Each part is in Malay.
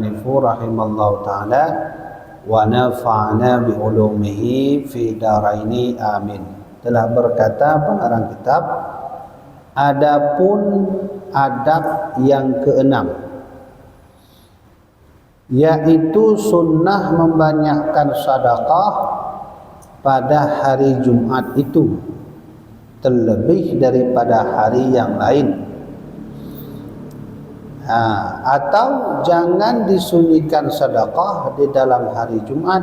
al-muallifu rahimallahu ta'ala wa nafa'ana bi ulumihi fi daraini amin. Telah berkata pengarang kitab, adapun adab yang keenam, yaitu sunnah membanyakkan sedekah pada hari Jumat itu terlebih daripada hari yang lain. Atau jangan disunyikan sedekah di dalam hari Jumat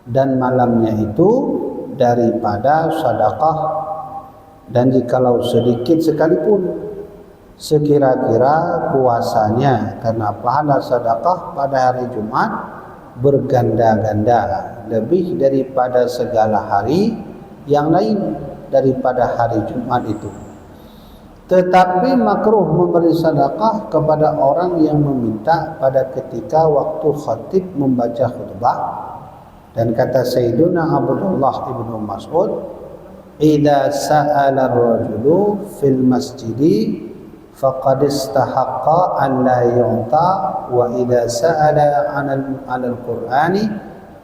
dan malamnya itu daripada sedekah, dan jikalau sedikit sekalipun sekira-kira puasanya, karena pahala sedekah pada hari Jumat berganda-ganda lebih daripada segala hari yang lain daripada hari Jumat itu. Tetapi makruh memberi sedekah kepada orang yang meminta pada ketika waktu khatib membaca khutbah. Dan kata Sayyiduna Abdullah ibnu Mas'ud, idza sa'ala ar-rajulu fil masjidi faqad istahaqqa an la yu'ta, wa idza sa'ala 'anal qur'ani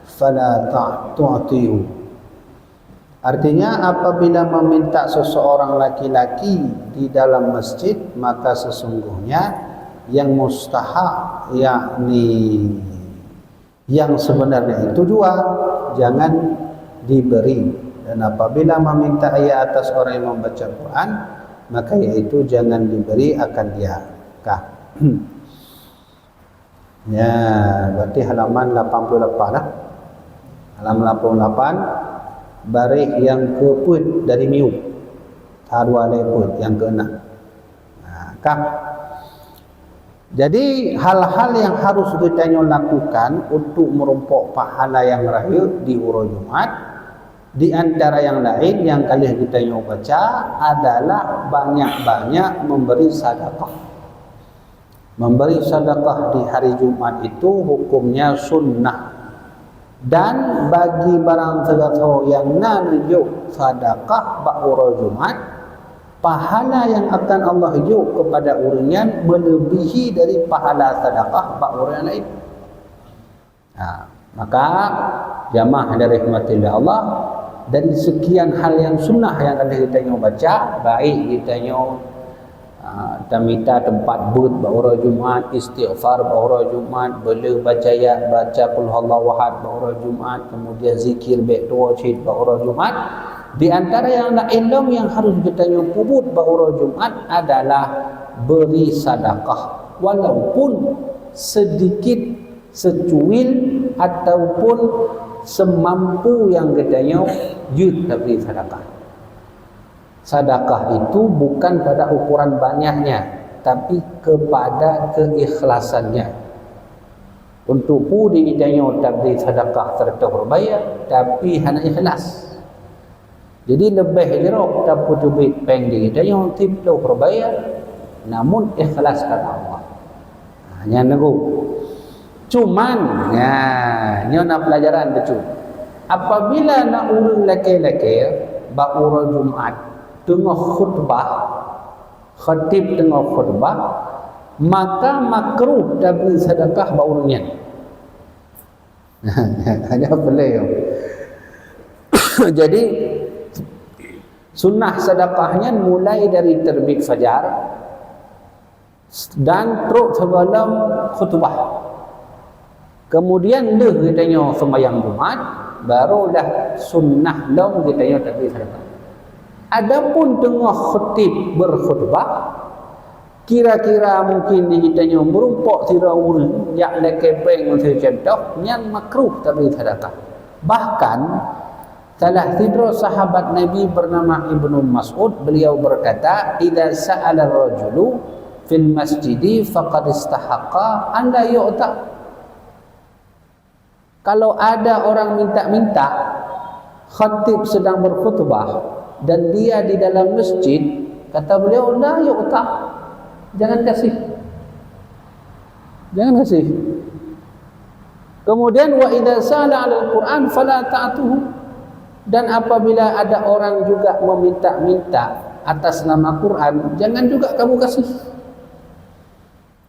fala tu'tihi. Artinya, apabila meminta seseorang laki-laki di dalam masjid, maka sesungguhnya yang mustahak, yakni yang sebenarnya itu dua, jangan diberi. Dan apabila meminta ia atas orang yang membaca Quran, maka yaitu jangan diberi, akan dia kah. Ya, berarti halaman 88 lah. Halaman 88, baris yang ke-put dari miu, tarwa leput yang ke-6. Kah? Jadi hal-hal yang harus kita lakukan untuk merompok pahala yang raya di urus Jumat, di antara yang lain yang kali kita baca adalah banyak-banyak memberi sedekah. Memberi sedekah di hari Jumat itu hukumnya sunnah. Dan bagi barang segala yang nanjuk sedekah ba'ura Jumat, pahala yang akan Allah juk kepada urian melebihi dari pahala sedekah ba'ura yang lain. Maka jamaah dari rahmatillah Allah, dari sekian hal yang sunnah yang ada kita baca, baik kita minta tempat but ba'ura Jumat, istighfar ba'ura Jumat, bela baca ayat, baca qul huwallahu ahad ba'ura Jumat, kemudian zikir baik dua cid ba'ura Jumat. Di antara yang lain yang harus kita puput ba'ura Jumat adalah beri sedekah, walaupun sedikit, secuil ataupun semampu yang kita yud beri sedekah. Sedekah itu bukan pada ukuran banyaknya, tapi kepada keikhlasannya. Untuk pudi kita beri sedekah serta berbayar, tapi hanya ikhlas. Jadi lebih jerok tak putu bit peng di kita yang tiplo berbayar, namun ikhlas karena Allah. Hanya nunggu. Cuman, nak pelajaran betul. Apabila nak urung laki-laki ba'ura Jumat tengah khutbah, khatib tengah khutbah, maka makruh beri sedekah ba'urunnya. Hanya boleh. Jadi sunnah sedekahnya mulai dari terbit fajar dan terus sebelum khutbah. Kemudian kita sembahyang Jumat, barulah sunnah kita beri sedekah. Adapun tengah khatib berkhutbah, kira-kira mungkin ditanya merumpok sira urang yak lekepeng macam contoh yang makruh tapi sedekah. Bahkan salah satu sahabat Nabi bernama Ibnu Mas'ud, beliau berkata, idza sa'ala ar-rajulu fil masjidi faqad istahaqqa an la yu'ta. Kalau ada orang minta-minta, khatib sedang berkhutbah dan dia di dalam masjid, kata beliau, la yu'ta, jangan kasih, jangan kasih. Kemudian wa idza sala 'alal Qur'an fala ta'tuhu, dan apabila ada orang juga meminta-minta atas nama Quran, jangan juga kamu kasih.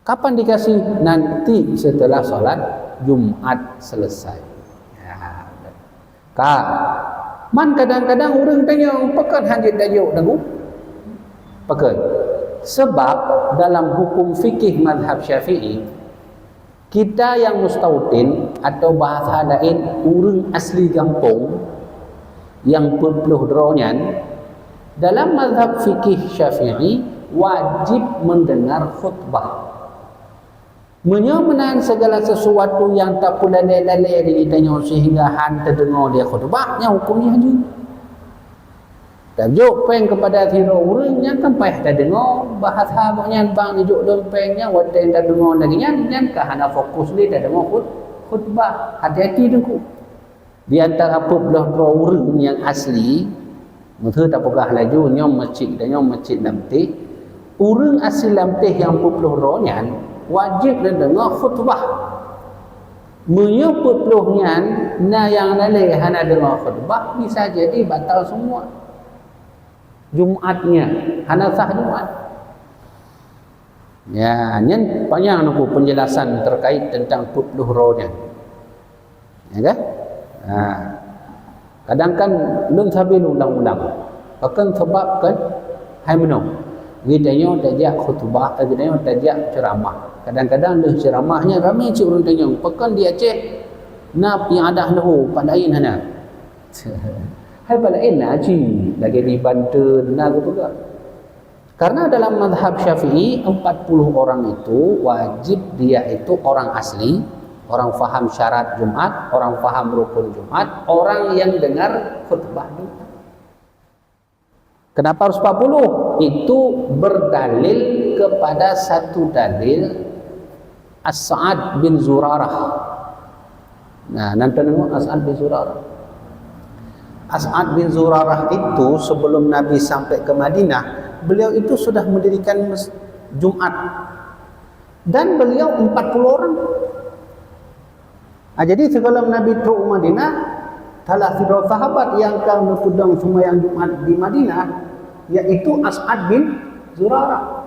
Kapan dikasih? Nanti setelah solat Jumat selesai. Ya. Kak, man kadang-kadang orang tanya, pekan hajat tajuk tengok? Pekan. Sebab dalam hukum fikih mazhab Syafi'i, kita yang mustautin atau bahasa lain orang asli kampung yang berpeluh dronyan, dalam mazhab fikih Syafi'i wajib mendengar khutbah. Menyamakan segala sesuatu yang tak pula lalai ditanya sehingga han terdengar dia khutbahnya hukumnya haji. Tajuk peng kepada hero orang yang kan payah tak dengar bahasa abangnya bang tajuk lempengnya wadah tak dengar lagi yang kahana fokus dia tak dengar khutbah. Hati-hati dengku. Di antara apa belah dua orang yang asli, mereka tak pegah laju nyom masjid dan nyom masjid Lamtih. Orang asli Lamtih yang berpeluh ronyan wajib dan dengar khutbah. Menyebut peluhnya na yang lalai hana dengar khutbah bisa jadi batal semua Jumatnya, hana sah Jumat. Ya, nyen panjang aku penjelasan terkait tentang peluh ronyan. Ya kan? Kadang kan lun sabil ulang-ulang. Bahkan sebab kan hai menung. Gidanya tajak khutbah, gidanya tajak ceramah. Kadang-kadang dah ceramahnya ramai cik orang tanya, pekan di Aceh nap yang ada lahu padain hana. Hai padain nak cik lagi di Banten nak juga. Karena dalam mazhab Syafi'i 40 orang itu wajib dia itu orang asli, orang faham syarat Jumat, orang faham rukun Jumat, orang yang dengar khutbah Jumat. Kenapa harus 40? Itu berdalil kepada satu dalil As-Sa'ad bin Zurarah. Nah, nanti tengok As-Sa'ad bin Zurarah. As-Sa'ad bin Zurarah itu sebelum Nabi sampai ke Madinah, beliau itu sudah mendirikan Jumat. Dan beliau 40 orang. Jadi sebelum Nabi turun Madinah, salah satu sahabat yang akan berkudang sembahyang Jumat di Madinah, yaitu As-Sa'ad bin Zurarah.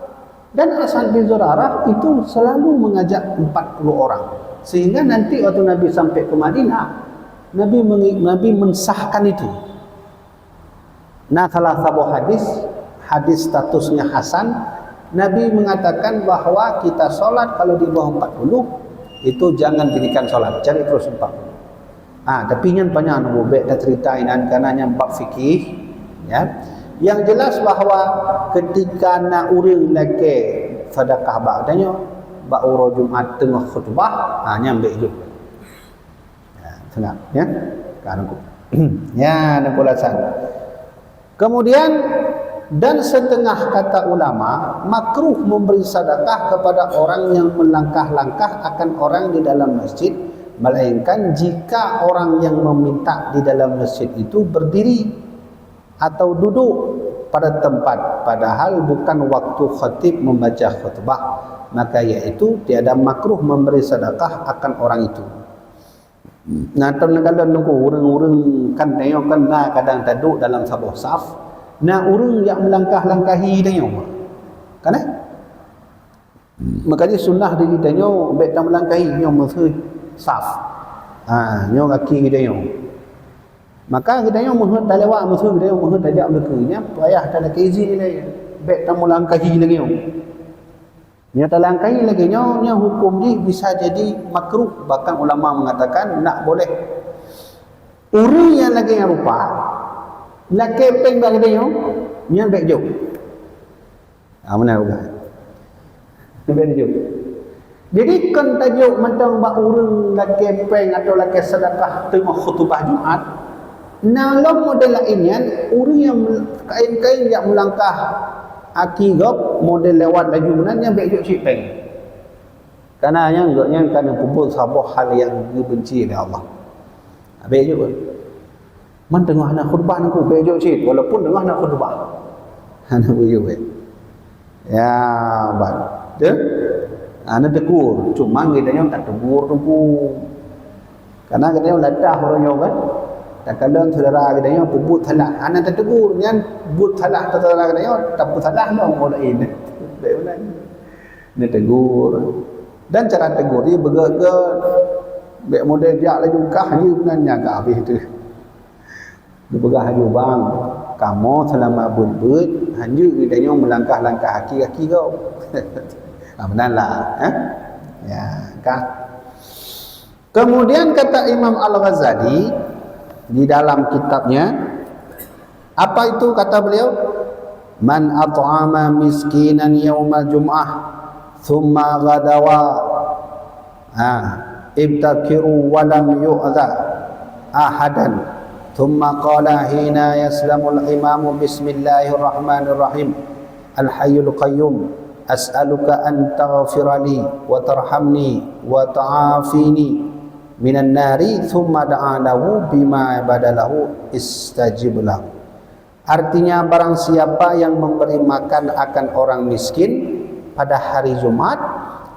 Dan As-Sa'ad bin Zurarah itu selalu mengajak 40 orang. Sehingga nanti waktu Nabi sampai ke Madinah, Nabi mensahkan itu. Nah, salah satu hadis statusnya Hasan, Nabi mengatakan bahawa kita solat kalau di bawah 40, itu jangan dirikan solat, cari terus 40. Tapi yang banyak nubek dah ceritain karena yang bab fikih, ya. Yang jelas bahawa ketika nak urang laki sedekah ba'danya ba'ura Jumat tengah khutbah, nyambil juga. Ya, senang ya. Kan aku. Ya, nak ulasan. Kemudian dan setengah kata ulama makruh memberi sedekah kepada orang yang melangkah-langkah akan orang di dalam masjid, melainkan jika orang yang meminta di dalam masjid itu berdiri atau duduk pada tempat padahal bukan waktu khatib membaca khutbah, maka yaitu tiada makruh memberi sedekah akan orang itu. Nah, kadang-kadang nunggu orang-orang kan tengok kan kadang duduk dalam sebuah saf. Nah, orang yang melangkah-langkahi tengok. Kan makanya sunnah dia tengok baik tak melangkahi nyom mesti saf. Nyom kaki tengok. Maka kita yang muhut dah lewat musuh kita yang muhut tajak belakangnya payah tak ada izin ni lagi baik tak melangkahi lagi nya tak langkahi lagi nya hukum ni bisa jadi makruh, bahkan ulama mengatakan nak boleh orang yang lagi yang rupa laki peng bagi dia nya baik jauh mana juga baik jauh. Jadi kan tajuk macam bak orang laki peng atau laki sedekah tengah khutbah Jumat. Dalam model lainnya, orang yang kain-kain yang melangkah akigap model lewat laju menanya baik cik peng. Karena yang enggaknya karena pupuk sebuah hal yang dibenci oleh Allah. Baik juga. Man tengah nak khutbah nak baik cik walaupun tengah nak khutbah. Ana bujuk. Ya, bang. Dia ana tegur, cuma kita yang tak tegur tu. Karena kita yang ladah orang yang kan. Dan kalau saudara kita yang puput salah, anak tertegur, yang but salah saudara kita yang tak put salah lah orang lain. Baik mana? Dia tegur. Dan cara tegur dia bergerak. Baik model dia lagi ukah je benarnya ke habis tu. Dia bergah je bang. Kamu selama but-but hanya dia melangkah-langkah kaki-kaki kau. Benarlah, ya kan. Kemudian kata Imam Al-Ghazali di dalam kitabnya, apa itu kata beliau? Man at'ama miskinan yaumal jum'ah thumma ghadawa ibtakiru wa lam yu'dha ahadan thumma qala hina yaslamul imamu bismillahirrahmanirrahim al-hayyul qayyum as'aluka an taghfirali wa tarhamni wa ta'afini minan nari thumma da'alahu bima badalahu istajib lahu. Artinya barang siapa yang memberi makan akan orang miskin pada hari Jumat,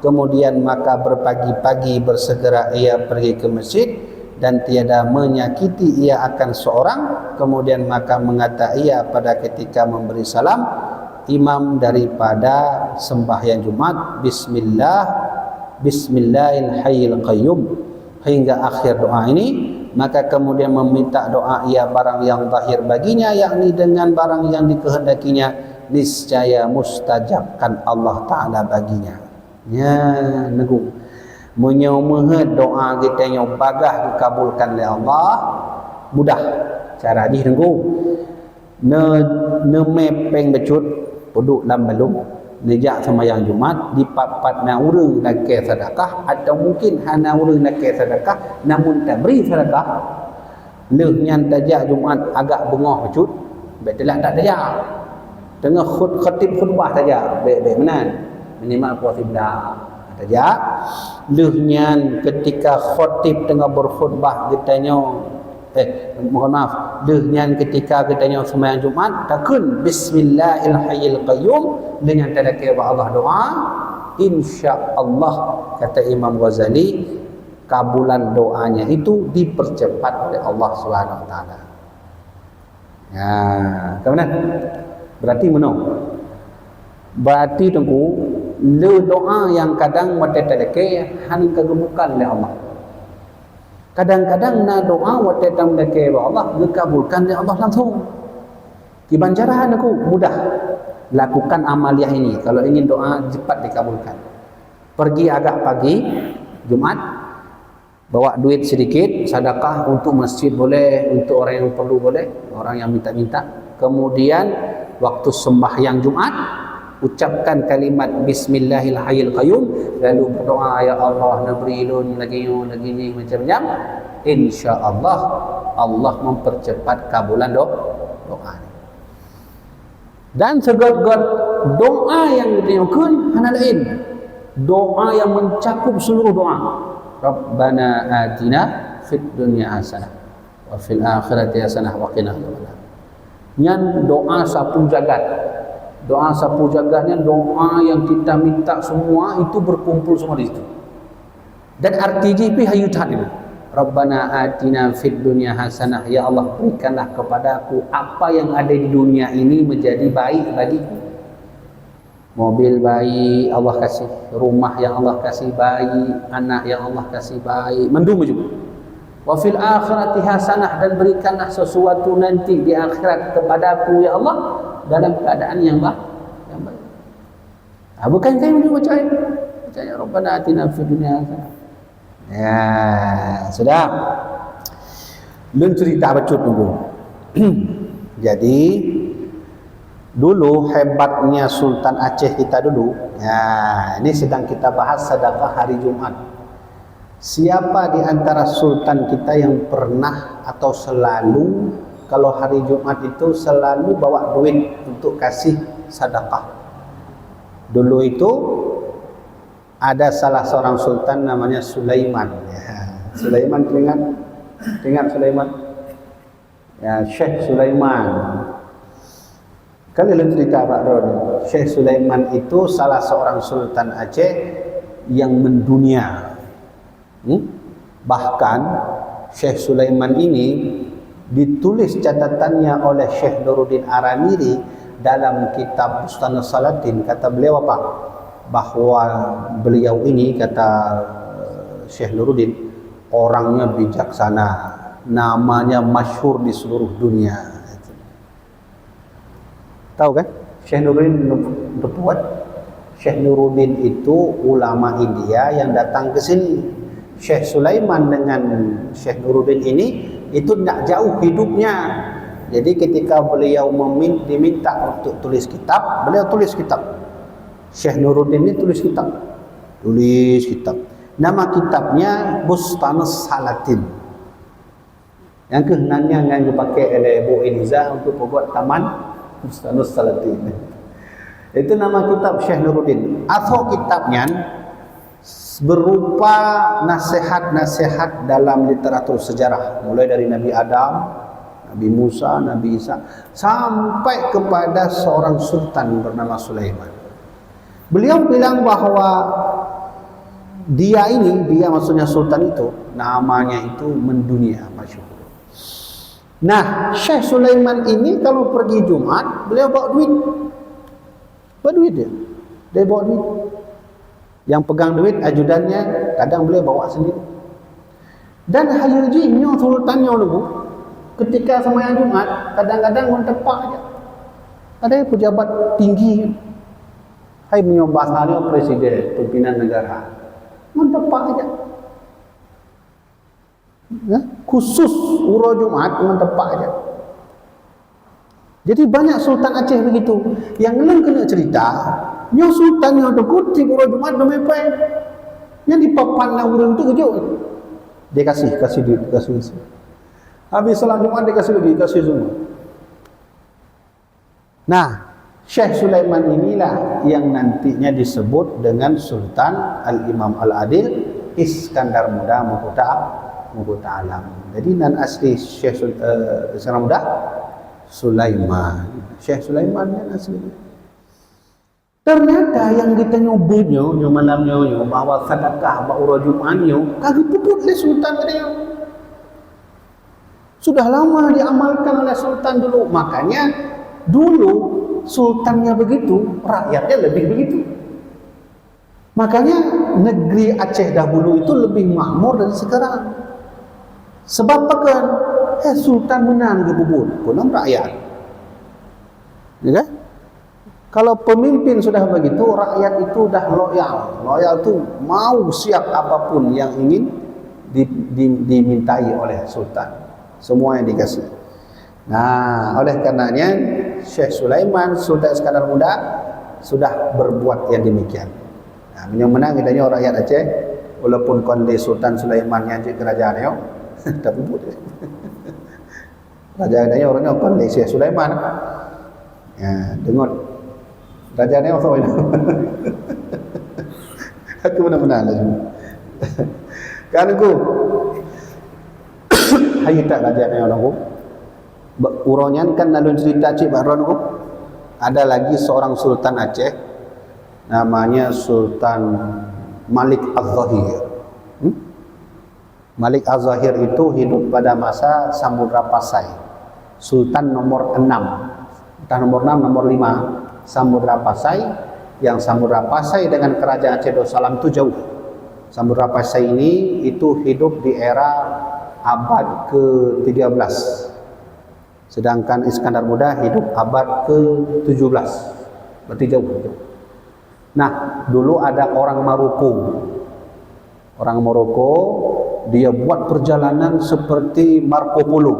kemudian maka berpagi-pagi bersegera ia pergi ke masjid dan tiada menyakiti ia akan seorang, kemudian maka mengata ia pada ketika memberi salam imam daripada sembahyang Jumat, bismillah bismillahil hayyil qayyum hingga akhir doa ini. Maka kemudian meminta doa ia barang yang zahir baginya, yakni dengan barang yang dikehendakinya, niscaya mustajabkan Allah Ta'ala baginya. Ya, nego menyumaha doa kita yang bagah dikabulkan oleh Allah, mudah cara ni nego ne mepeng becut puduk dalam belum nejak sembahyang Jumat di papat na urang nak ke sedekah, atau mungkin hana urang nak ke sedekah namun tak beri sedekah lehnya tajak Jumat agak bengah becut betul tak tajak tengah khatib khutbah tajak baik-baik menan minimal puas ibda tajak lehnya ketika khatib tengah berkhutbah ditanya mohon maaf dengan ketika katanya sembahyang Jumat takun bismillahil hayyil qayyum dengan tanda kira Allah doa, insya-Allah kata Imam Ghazali kabulan doanya itu dipercepat oleh Allah Subhanahu wa taala. Ya, kemudian berarti mana? Berarti tunggu le doa yang kadang mata tadake haning kegemukan oleh Allah. Kadang-kadang na doa wate tam dake Allah dikabulkan oleh Allah langsung. Kibanjaran aku mudah lakukan amaliah ini kalau ingin doa cepat dikabulkan. Pergi agak pagi Jumat, bawa duit sedikit sedekah untuk masjid boleh, untuk orang yang perlu boleh, orang yang minta-minta. Kemudian waktu sembahyang Jumat ucapkan kalimat bismillahil hayyil qayyum, lalu berdoa ya Allah nabri ilun lagi ni macam-macam, insya-Allah Allah mempercepat kabulan doa. Dan segala doa yang dilakukan hana lain doa yang mencakup seluruh doa. Rabbana atina fid dunya hasanah wa fil akhirati hasanah wa qina adzabannar. Yang doa sapu jagat. Doa sapu jagatnya doa yang kita minta semua itu berkumpul semua di situ. Dan RTJP hayutan itu. Rabbana atina fid dunya hasanah, ya Allah berikanlah kepadaku apa yang ada di dunia ini menjadi baik bagiku. Mobil baik Allah kasih, rumah yang Allah kasih baik, anak yang Allah kasih baik, mendung juga. Wa fil akhirati hasanah, dan berikanlah sesuatu nanti di akhirat kepadaku ya Allah dalam keadaan yang baik. Bukan saya menjadi percaya Rabbana atina fid dunya hasanah. Ya, sudah. Belum cerita bacut tunggu. Jadi dulu hebatnya Sultan Aceh kita dulu. Ya, ini sedang kita bahas sedekah hari Jumat. Siapa di antara sultan kita yang pernah atau selalu kalau hari Jumat itu selalu bawa duit untuk kasih sedekah? Dulu itu ada salah seorang sultan namanya Sulaiman. Ya, Sulaiman ingat Sulaiman? Ya, Syekh Sulaiman. Kalian cerita Pak Don. Syekh Sulaiman itu salah seorang sultan Aceh yang mendunia. Bahkan Syekh Sulaiman ini ditulis catatannya oleh Syekh Nuruddin Aramiri dalam kitab Bustanus Salatin. Kata beliau apa? bahwa beliau ini, kata Syekh Nuruddin, orangnya bijaksana, namanya masyhur di seluruh dunia. Tahu kan Syekh Nuruddin berbuat? Syekh Nuruddin itu ulama India yang datang ke sini. Syekh Sulaiman dengan Syekh Nuruddin ini itu tidak jauh hidupnya. Jadi ketika beliau diminta untuk tulis kitab, beliau tulis kitab. Syekh Nuruddin ini tulis kitab. Nama kitabnya Bustanus Salatin. Yang keenamnya yang dipakai oleh Bu Eliza untuk membuat taman Bustanus Salatin. Itu nama kitab Syekh Nuruddin. Atau kitabnya berupa nasihat-nasihat dalam literatur sejarah, mulai dari Nabi Adam, Nabi Musa, Nabi Isa, sampai kepada seorang sultan bernama Sulaiman. Beliau bilang bahwa dia maksudnya sultan itu, namanya itu mendunia, masyhur. Nah, Syekh Sulaiman ini kalau pergi Jumat, beliau bawa duit. Bawa duit dia bawa duit. Yang pegang duit ajudannya, kadang beliau bawa sendiri. Dan hayurjinya sultannya dulu, ketika sembahyang Jumat, kadang-kadang mentepak aja. Ada pejabat tinggi, hai menyobahnya presiden, pimpinan negara, mentepak aja. Ya, khusus uro Jumat mentepak aja. Jadi banyak Sultan Aceh begitu. Yang ngeleng kena cerita, nyo Sultan yang kutip uro Jumat memepai, yang di papan urang itu kejuk. Dia kasih duit, kasih. Habis salat Jumat dia kasih semua. Nah, Syekh Sulaiman inilah yang nantinya disebut dengan Sultan Al-Imam Al-Adil Iskandar Muda Mughta Alam. Jadi nan asli Syekh Iskandar Muda Sulaiman. Syekh Sulaiman yang asli. Ternyata yang kita nyobutnya, malamnya bahwa sedekah bahwa Jumatnya kagak puput oleh Sultan dia. Sudah lama diamalkan oleh Sultan dulu. Makanya dulu sultannya begitu, rakyatnya lebih begitu. Makanya negeri Aceh dahulu itu lebih makmur dari sekarang. Sebab kan sultan menang ke bubur, pulang rakyat. Ya kan? Kalau pemimpin sudah begitu, rakyat itu dah loyal. Loyal itu mau siap apapun yang ingin dimintai oleh sultan. Semua yang dikasih. Nah, oleh karenanya Syekh Sulaiman, Sultan Iskandar Muda sudah berbuat yang demikian. Nah, yang menang kitanya rakyat Aceh, walaupun konde Sultan Sulaiman yang jadi kerajaannya, tapi boleh. Kerajaannya orangnya konde Syekh Sulaiman. Ya, dengar. Kerajaannya apa ini? Aku benar-benar lah semua. Kan aku hayu tak kerajaannya orangku. Uronyan kan lalu cerita Cik Baron ku, ada lagi seorang Sultan Aceh namanya Sultan Malik Az-Zahir. Malik Az-Zahir itu hidup pada masa Samudra Pasai. Sultan nomor 6. Entah nomor 6, nomor 5 Samudra Pasai. Yang Samudra Pasai dengan kerajaan Aceh Darussalam itu jauh. Samudra Pasai ini itu hidup di era abad ke-13. Sedangkan Iskandar Muda hidup abad ke-17. Berarti jauh. Nah, dulu ada orang Maroko. Orang Maroko, dia buat perjalanan seperti Marco Polo,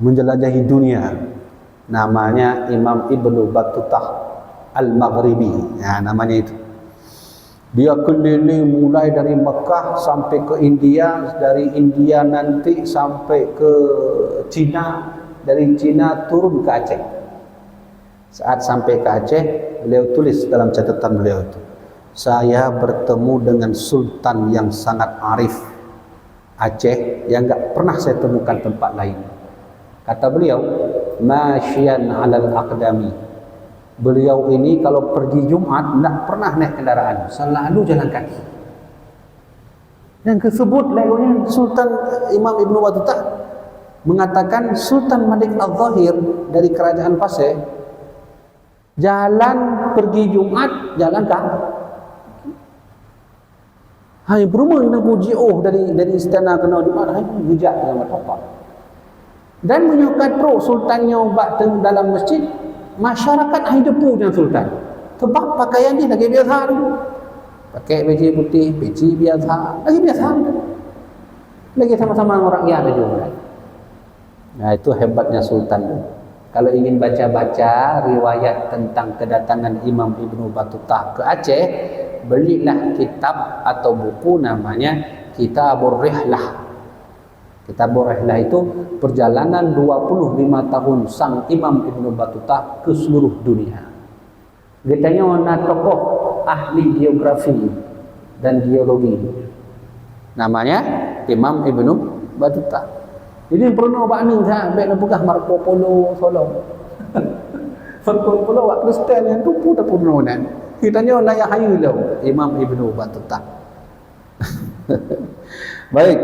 menjelajahi dunia. Namanya Imam Ibnu Battutah Al-Maghribi. Ya, namanya itu. Dia keliling mulai dari Mekah sampai ke India, dari India nanti sampai ke Cina, dari Cina turun ke Aceh. Saat sampai ke Aceh, beliau tulis dalam catatan beliau itu, saya bertemu dengan sultan yang sangat arif Aceh yang enggak pernah saya temukan tempat lain. Kata beliau, masyian 'alal aqdami. Beliau ini kalau pergi Jumat tidak pernah naik kendaraan, selalu jalan kaki. Yang tersebut lainnya Sultan Imam Ibnu Battutah mengatakan Sultan Malik Az-Zahir dari kerajaan Pasai Jalan pergi Jumat, jalan kaki. Hai berumur kena puji dari istana kena Jumat, hai gejak dalam apa. Dan menyukat teruk sultannya ubat dalam masjid, masyarakat hai depu dengan sultan. Sebab pakaian dia lagi biasa tu. Pakai baju putih, peci biasa, lagi biasa. Lagi sama-sama orang rakyat juga. Nah, itu hebatnya sultan tu. Kalau ingin baca-baca riwayat tentang kedatangan Imam Ibnu Battutah ke Aceh, belilah kitab atau buku namanya Kitabur Rihlah. Kitabur Rihlah itu perjalanan 25 tahun sang Imam Ibnu Battutah ke seluruh dunia. Ditanya mana tokoh ahli geografi dan geologi. Namanya Imam Ibnu Battutah. Jadi pernah bakna saya ambil nak pegah Marco Polo Solo. Marco Polo wak Kristen yang tu pun dah pernah nan. Kita tanya layak hayu lau Imam Ibnu Battutah. Baik.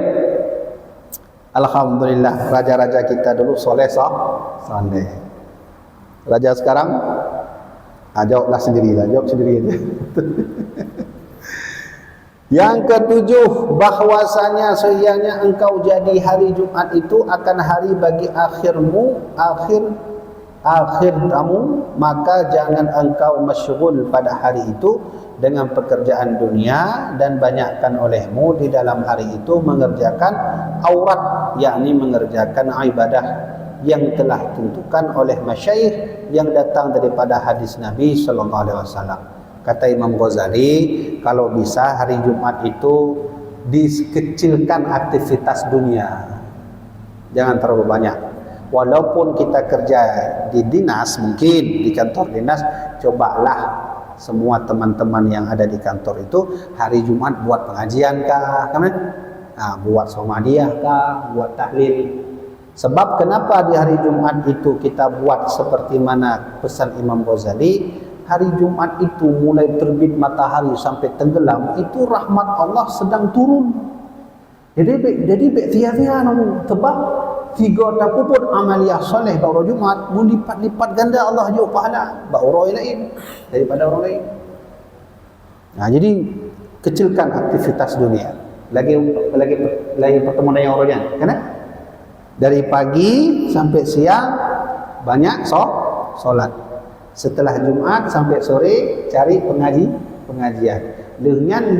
Alhamdulillah raja-raja kita dulu soleh saleh. Raja sekarang jawablah sendirilah, jawab sendiri aja. Yang ketujuh, bahwasanya sesungguhnya engkau jadi hari Jumat itu akan hari bagi akhirmu, akhirmu, maka jangan engkau masyghul pada hari itu dengan pekerjaan dunia dan banyakkan olehmu di dalam hari itu mengerjakan aurat, yakni mengerjakan ibadah yang telah ditentukan oleh masyayikh yang datang daripada hadis Nabi sallallahu alaihi wasallam. Kata Imam Ghazali, kalau bisa hari Jumat itu dikecilkan aktivitas dunia. Jangan terlalu banyak. Walaupun kita kerja di dinas, mungkin di kantor dinas, cobalah semua teman-teman yang ada di kantor itu hari Jumat buat pengajian kah, kan? Nah, buat somadiyah kah, buat tahlil. Sebab kenapa di hari Jumat itu kita buat seperti mana pesan Imam Ghazali? Hari Jumat itu mulai terbit matahari sampai tenggelam, itu rahmat Allah sedang turun. Jadi sia-sia namu sebab 3 takuput amaliyah soleh pada Jumat melipat-lipat ganda Allah juga pahala bak orang lain daripada orang lain. Nah, jadi kecilkan aktivitas dunia. Lagi pertemuan yang orangnya, kan? Dari pagi sampai siang banyak solat. Setelah Jumat sampai sore cari pengajian. Dengan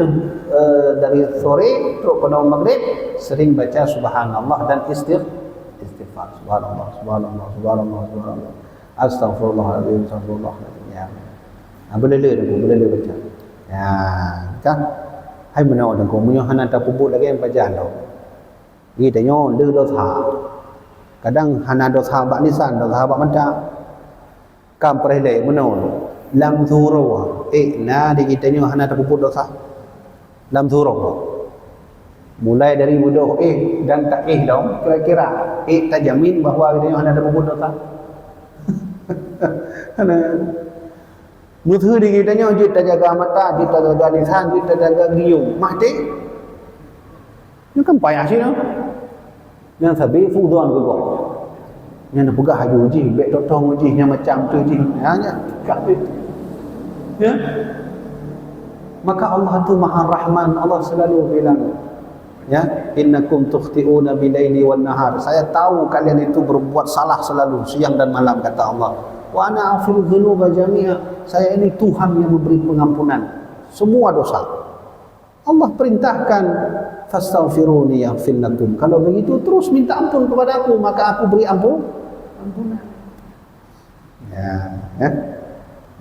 dari sore terus pada maghrib sering baca subhanallah dan istighfar. Subhanallah. Astagfirullahaladzim. Ya. Boleh baca. Ya, kan? Hai menau dan kau punya hana tak pupuk lagi yang baca tau. Ni tanya le dosa. Kadang hana dosa bak lisan, dosa bak mata. Kam perhelai menau lam zuro na di kitanya hana terpuput dosa lam zuro mulai dari bodoh dan tak dong kira-kira tak jamin bahawa kitanya hana terpuput dosa. Hana musuh di kitanya kita jaga mata, kita jaga lisan, kita jaga giung mati ini kan payah sih no? Yang sabi fudon ke kau yang nak pegah haji uji, baik totong uji, yang macam tu uji, hanya kafir. Ya. Maka Allah tu Maha Rahman, Allah selalu bilang, ya, innakum tukhti'una bilaili wan nahar. Saya tahu kalian itu berbuat salah selalu siang dan malam, kata Allah. Wa ana aghfiru dzunuba jami'a. Saya ini Tuhan yang memberi pengampunan semua dosa. Allah perintahkan fastaghfiruni yaghfir lakum. Kalau begitu terus minta ampun kepada aku, maka aku beri ampunan. Ya.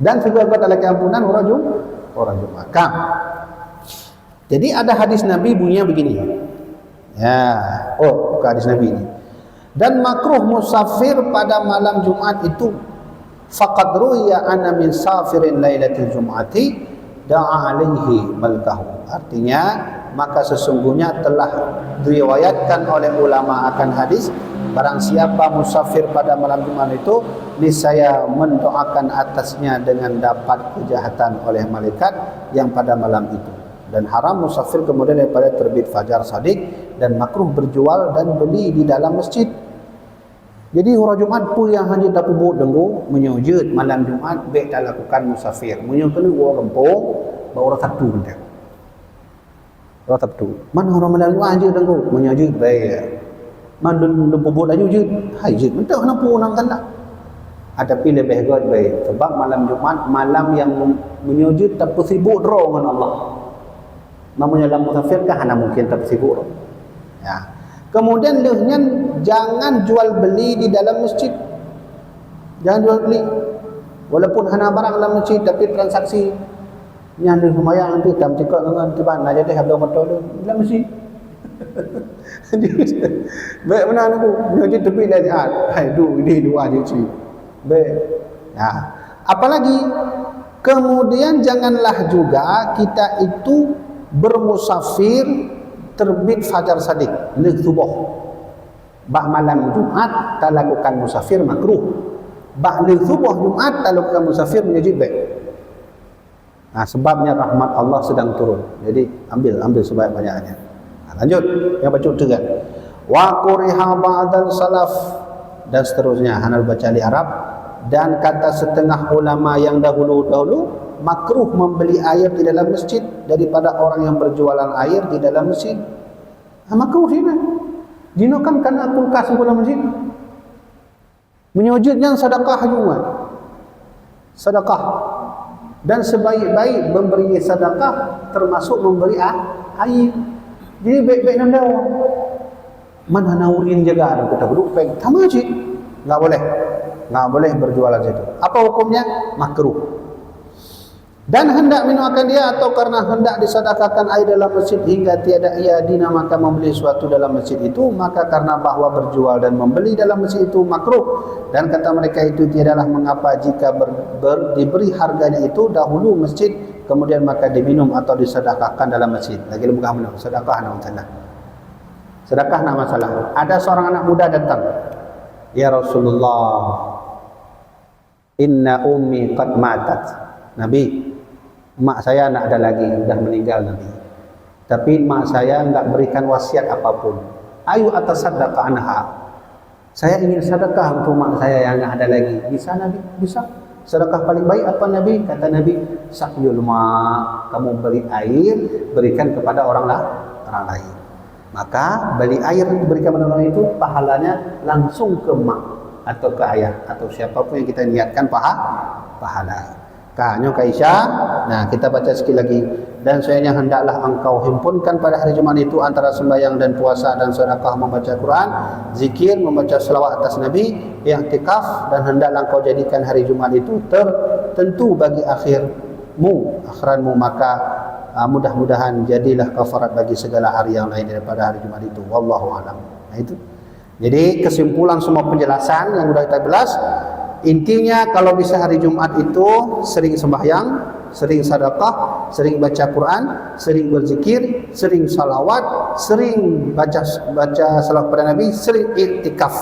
Dan juga buat lagi ampunan orang Jumat. Jadi ada hadis Nabi bunyinya begini. Ya, hadis Nabi ini. Dan makruh musafir pada malam Jumat itu faqad ruya ana min safirin lailatul jum'ati da'a alaihi malkahu. Artinya maka sesungguhnya telah diriwayatkan oleh ulama akan hadis, barang siapa musafir pada malam Jumat itu niscaya mendoakan atasnya dengan dapat kejahatan oleh malaikat yang pada malam itu. Dan haram musafir kemudian daripada terbit fajar shadiq, dan makruh berjual dan beli di dalam masjid. Jadi hari Jumaat pun yang hanya tak pubut denggu menyujud malam Jumaat baik tak lakukan musafir. Menyujud kena orang kampung bawa orang satu benda. Orang satu. Mana orang malam Jumaat je denggu menyujud baik. Mana lu pubut aja je. Hai je. Mentah kenapa orang kan tak? Tapi lebih baik sebab malam Jumaat malam yang menyujud tak sibuk draw dengan Allah. Namanya dalam musafir kan hanya mungkin tak sibuk. Ya. Kemudian lehnya jangan jual beli di dalam masjid. Jangan jual beli. Walaupun hanya barang dalam masjid tapi transaksi yang ada lumayan nanti dalam cekak dengan tiban aja deh habis motor tu dalam masjid. Baik benar aku. Masjid tepi dah jahat. Hai du ini dua je ci. Baik. Ya. Apalagi kemudian janganlah juga kita itu bermusafir terbit fajar sadiq lil subuh. Bak malam Jumaat tak lakukan musafir makruh. Bak lil subuh Jumaat tak lakukan musafir menjadi baik. Nah, sebabnya rahmat Allah sedang turun. Jadi ambil sebanyak-banyaknya. Nah, lanjut yang baca tegan. Wa quriha ba'dal salaf dan seterusnya hanal baca di Arab dan kata setengah ulama yang dahulu-dahulu makruh membeli air di dalam masjid daripada orang yang berjualan air di dalam masjid. Makruh ini. Dino kan karena kulkas di dalam masjid. Menyujudnya sedekah juga. Sedekah. Dan sebaik-baik memberi sedekah termasuk memberi air. Jadi baik-baik nanda. Mana naurin jaga kita duduk peg sama masjid. Enggak boleh berjualan situ. Apa hukumnya? Makruh. Dan hendak minumkan dia atau karena hendak disedekahkan air dalam masjid hingga tiada ia dinamakan membeli sesuatu dalam masjid itu, maka karena bahwa berjual dan membeli dalam masjid itu makruh. Dan kata mereka itu tiadalah mengapa jika diberi harganya itu dahulu masjid kemudian maka diminum atau disedekahkan dalam masjid. Lagi bukan minum sedekah nak masalah. Sedekah nak masalah. Ada seorang anak muda datang. Ya Rasulullah, inna ummi qad matat. Nabi, mak saya tak ada lagi, sudah meninggal Nabi. Tapi mak saya enggak berikan wasiat apapun. Ayu atasaddaqah anha. Saya ingin sedekah untuk mak saya yang enggak ada lagi. Bisa Nabi? Bisa. Sedekah paling baik apa Nabi? Kata Nabi, saqyul ma, kamu beli air, berikan kepada orang lain. Maka beli air berikan kepada orang itu pahalanya langsung ke mak atau ke ayah atau siapapun yang kita niatkan pahala. Kanyo Aisyah. Nah, kita baca sekali lagi. Dan sebenarnya hendaklah engkau himpunkan pada hari Jumaat itu antara sembahyang dan puasa dan sedekah membaca Quran, zikir, membaca selawat atas Nabi, i'tikaf, dan hendaklah engkau jadikan hari Jumaat itu tertentu bagi akhiranmu, maka mudah-mudahan jadilah kafarat bagi segala hari yang lain daripada hari Jumaat itu. Wallahu a'lam. Nah itu. Jadi kesimpulan semua penjelasan yang sudah kita jelas. Intinya kalau bisa hari Jumat itu sering sembahyang, sering sedekah, sering baca Quran, sering berzikir, sering salawat, sering baca salawat pada Nabi, sering iktikaf.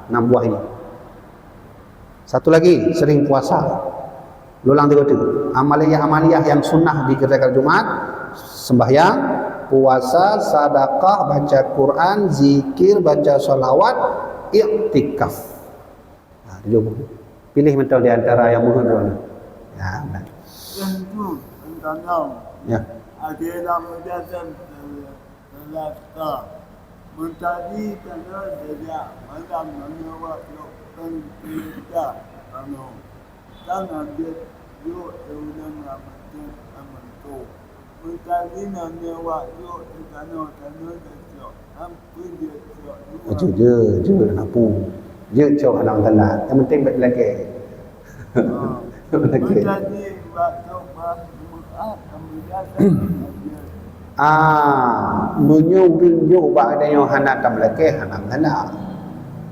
6 buah ini. Satu lagi, sering puasa. Ulang 3 amaliyah yang sunnah dikerjakan Jumat: sembahyang, puasa, sedekah, baca Quran, zikir, baca salawat, iktikaf. Pilih mental di antara yang muhim mana. Ya, benar. Tentu tentang Ya. adalah menjadi selata mentadi tanah dia malam menawar pentingnya tanah dia yo eunan amatkan amanto mentadi menawar yo tanah dia hampir dia je napu. Je cok anak tanah. Yang penting baik lagi. mentadi waktu menyuruh ba adanya hanak tam lagi hanam tanah.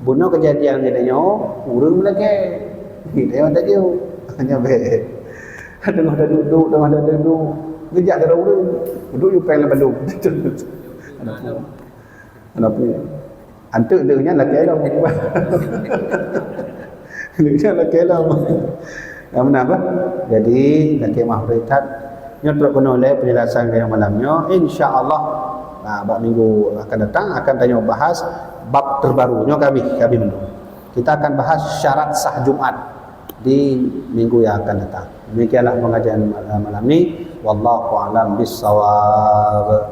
Bunuh kejadian adanya urang lagi. Dia ada je. Hanya baik. Ada duduk. Ngejak dari urang. Duduk you pengen belum. Kenapa? Antuk dia laki dah. Dia laki dah. Yang apa? Jadi laki mahfritat nyotrok kuno oleh penjelasan yang malamnya. Insya-Allah bab minggu akan datang akan tanya bahas bab terbarunya kami mendung. Kita akan bahas syarat sah Jumat di minggu yang akan datang. Demikianlah pengajian malam ini. Wallahu a'lam bissawab.